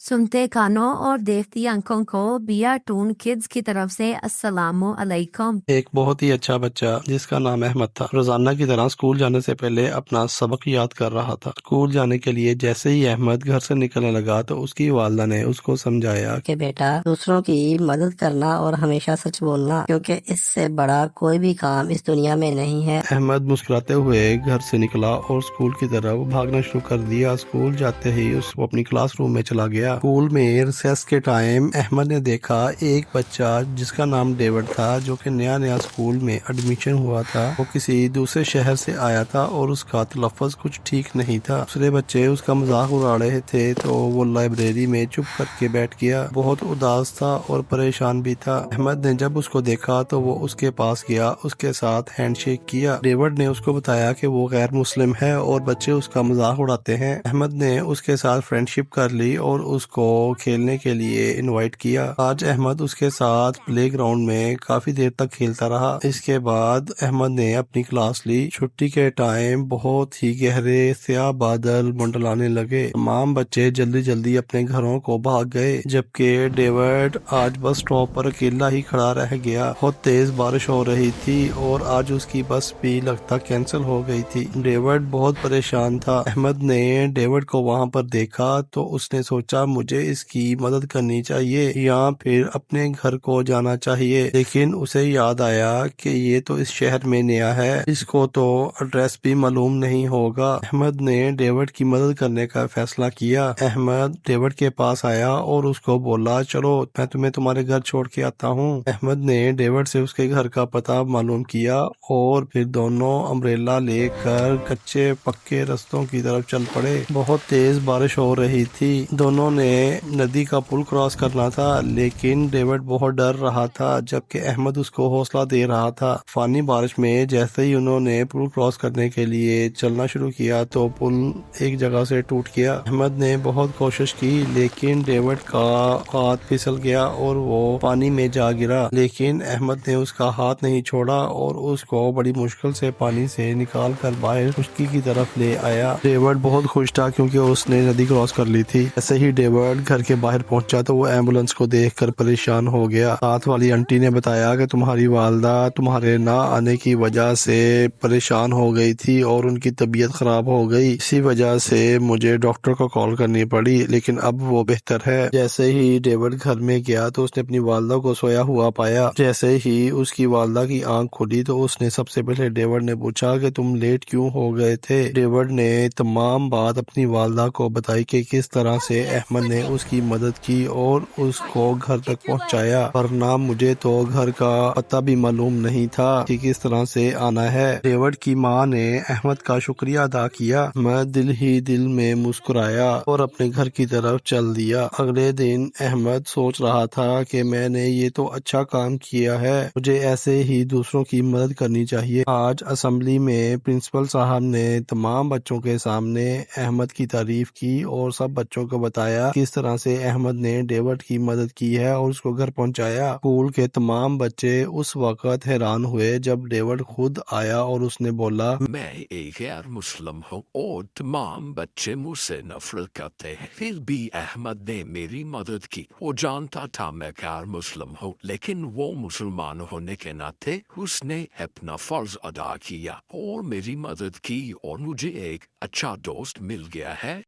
سنتے کانوں اور دیکھتی آنکھوں کو بیا ٹون کڈز کی طرف سے السلام علیکم۔ ایک بہت ہی اچھا بچہ جس کا نام احمد تھا روزانہ کی طرح اسکول جانے سے پہلے اپنا سبق یاد کر رہا تھا۔ اسکول جانے کے لیے جیسے ہی احمد گھر سے نکلنے لگا تو اس کی والدہ نے اس کو سمجھایا کہ بیٹا دوسروں کی مدد کرنا اور ہمیشہ سچ بولنا، کیونکہ اس سے بڑا کوئی بھی کام اس دنیا میں نہیں ہے۔ احمد مسکراتے ہوئے گھر سے نکلا اور اسکول کی طرف بھاگنا شروع کر دیا۔ اسکول جاتے ہی اس وہ اپنی کلاس روم میں چلا گیا۔ اسکول میں ریسیس کے ٹائم احمد نے دیکھا ایک بچہ جس کا نام ڈیوڈ تھا، جو کہ نیا اسکول میں ایڈمیشن ہوا تھا۔ وہ کسی دوسرے شہر سے آیا تھا اور اس کا تلفظ کچھ ٹھیک نہیں تھا۔ دوسرے بچے اس کا مذاق اڑا رہے تھے تو وہ لائبریری میں چپ کر کے بیٹھ گیا۔ بہت اداس تھا اور پریشان بھی تھا۔ احمد نے جب اس کو دیکھا تو وہ اس کے پاس گیا، اس کے ساتھ ہینڈ شیک کیا۔ ڈیوڈ نے اس کو بتایا کہ وہ غیر مسلم ہے اور بچے اس کا مذاق اڑاتے ہیں۔ احمد نے اس کے ساتھ فرینڈ شپ کر لی اور اس کو کھیلنے کے لیے انوائٹ کیا۔ آج احمد اس کے ساتھ پلے گراؤنڈ میں کافی دیر تک کھیلتا رہا۔ اس کے بعد احمد نے اپنی کلاس لی۔ چھٹی کے ٹائم بہت ہی گہرے سیاہ بادل منڈلانے لگے۔ تمام بچے جلدی جلدی اپنے گھروں کو بھاگ گئے، جبکہ ڈیوڈ آج بس اسٹاپ پر اکیلا ہی کھڑا رہ گیا۔ بہت تیز بارش ہو رہی تھی اور آج اس کی بس بھی لگتا کینسل ہو گئی تھی۔ ڈیوڈ بہت پریشان تھا۔ احمد نے ڈیوڈ کو وہاں پر دیکھا تو اس نے سوچا مجھے اس کی مدد کرنی چاہیے یا پھر اپنے گھر کو جانا چاہیے، لیکن اسے یاد آیا کہ یہ تو اس شہر میں نیا ہے، اس کو تو ایڈریس بھی معلوم نہیں ہوگا۔ احمد نے ڈیوڈ کی مدد کرنے کا فیصلہ کیا۔ احمد ڈیوڈ کے پاس آیا اور اس کو بولا چلو میں تمہیں تمہارے گھر چھوڑ کے آتا ہوں۔ احمد نے ڈیوڈ سے اس کے گھر کا پتہ معلوم کیا اور پھر دونوں امبریلا لے کر کچے پکے رستوں کی طرف چل پڑے۔ بہت تیز بارش ہو رہی تھی۔ دونوں نے ندی کا پل کراس کرنا تھا، لیکن ڈیوڈ بہت ڈر رہا تھا جبکہ احمد اس کو حوصلہ دے رہا تھا۔ طوفانی بارش میں جیسے ہی انہوں نے پل کراس کرنے کے لیے چلنا شروع کیا تو پل ایک جگہ سے ٹوٹ گیا۔ احمد نے بہت کوشش کی لیکن ڈیوڈ کا ہاتھ پھسل گیا اور وہ پانی میں جا گرا، لیکن احمد نے اس کا ہاتھ نہیں چھوڑا اور اس کو بڑی مشکل سے پانی سے نکال کر باہر خشکی کی طرف لے آیا۔ ڈیوڈ بہت خوش تھا کیونکہ اس نے ندی کراس کر لی تھی۔ جیسے ہی ڈیوڈ گھر کے باہر پہنچا تو وہ ایمبولینس کو دیکھ کر پریشان ہو گیا۔ ساتھ والی آنٹی نے بتایا کہ تمہاری والدہ تمہارے نہ آنے کی وجہ سے پریشان ہو گئی تھی اور ان کی طبیعت خراب ہو گئی، اسی وجہ سے مجھے ڈاکٹر کو کال کرنی پڑی، لیکن اب وہ بہتر ہے۔ جیسے ہی ڈیوڈ گھر میں گیا تو اس نے اپنی والدہ کو سویا ہوا پایا۔ جیسے ہی اس کی والدہ کی آنکھ کھلی تو اس نے سب سے پہلے ڈیوڈ نے پوچھا کہ تم لیٹ کیوں ہو گئے تھے۔ ڈیوڈ نے تمام بات اپنی والدہ کو بتائی کہ کس طرح سے احمد نے اس کی مدد کی اور اس کو گھر تک پہنچایا، ورنہ مجھے تو گھر کا پتہ بھی معلوم نہیں تھا کہ کس طرح سے آنا ہے۔ ڈیوڈ کی ماں نے احمد کا شکریہ ادا کیا۔ میں دل ہی دل میں مسکرایا اور اپنے گھر کی طرف چل دیا۔ اگلے دن احمد سوچ رہا تھا کہ میں نے یہ تو اچھا کام کیا ہے، مجھے ایسے ہی دوسروں کی مدد کرنی چاہیے۔ آج اسمبلی میں پرنسپل صاحب نے تمام بچوں کے سامنے احمد کی تعریف کی اور سب بچوں کو بتایا کس طرح سے احمد نے ڈیوڈ کی مدد کی ہے اور اس کو گھر پہنچایا۔ اسکول کے تمام بچے اس وقت حیران ہوئے جب ڈیوڈ خود آیا اور اس نے بولا میں ایک غیر مسلم ہوں اور تمام بچے مجھ سے نفرت کرتے ہیں، پھر بھی احمد نے میری مدد کی۔ وہ جانتا تھا میں غیر مسلم ہوں، لیکن وہ مسلمان ہونے کے ناطے اس نے اپنا فرض ادا کیا اور میری مدد کی اور مجھے ایک اچھا دوست مل گیا ہے۔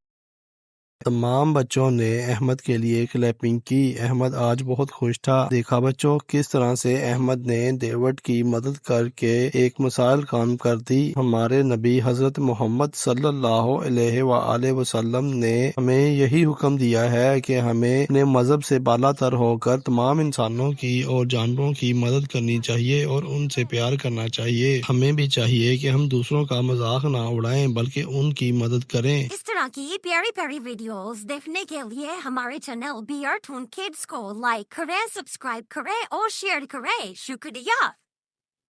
تمام بچوں نے احمد کے لیے کلیپنگ کی۔ احمد آج بہت خوش تھا۔ دیکھا بچوں کس طرح سے احمد نے ڈیوڈ کی مدد کر کے ایک مثال قائم کر دی۔ ہمارے نبی حضرت محمد صلی اللہ علیہ وآلہ وسلم نے ہمیں یہی حکم دیا ہے کہ ہمیں اپنے مذہب سے بالا تر ہو کر تمام انسانوں کی اور جانوروں کی مدد کرنی چاہیے اور ان سے پیار کرنا چاہیے۔ ہمیں بھی چاہیے کہ ہم دوسروں کا مذاق نہ اڑائیں بلکہ ان کی مدد کریں۔ اس طرح کی پیاری پیاری ویڈیوز دیکھنے کے لیے ہمارے channel B R Toon Kids کو لائک کریں، سبسکرائب کریں اور شیئر کریں۔ شکریہ۔